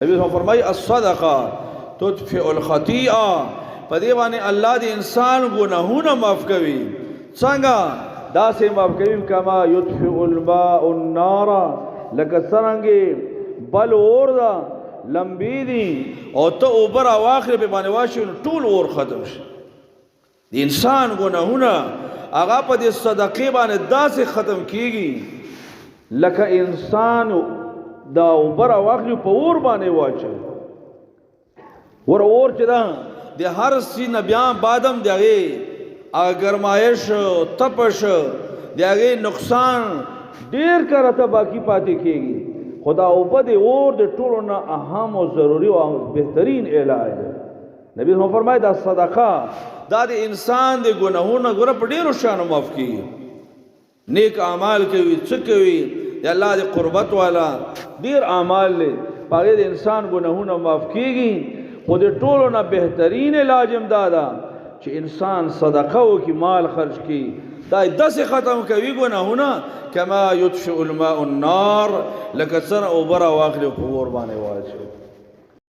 نبی صلی فرمائی الصدقہ تطفئ الخطیئہ پدې باندې الله دې انسان ګناهونه معاف کوي. څنګه داسې معاف کوي کما یطفئ الماء النار، لکه څرنګه بل اور دا لمبي دي او ته اوبه راواخلې په باندې واچوې نو ټول اور ختم شي. د انسان ګناهونه هغه په دې صدقې باندې داسې ختم کیږي لکه انسان دا اوبه راواخلي په اور باندې واچوي. اور چې دا د هر څه نه بیا بادم د هغې ګرمایش تپش د هغې نقصان ډېر کرته باقي پاتې کېږي، خو دا اوبه د اور د ټولو نه اهم او ضروري او بهترین علاج دی. نبی صلی فرمایي دا صدقه دا د انسان د ګناهونو ګوره په ډېرو شیانو معاف کېږي. نیک اعمال کوي، څه کوي د الله د قربت والا ډېر اعمال دی، په هغې د انسان ګناهونه معاف کېږي. خو د ټولو نه بهترین علاج هم دا ده چې انسان صدقه وکړي، مال خرج کړي، دا داسې ختم کوي ګناهونه کما یطفئ الماء النار، لکه څنګه اوبه راواخلي او په اور باندې واچوي.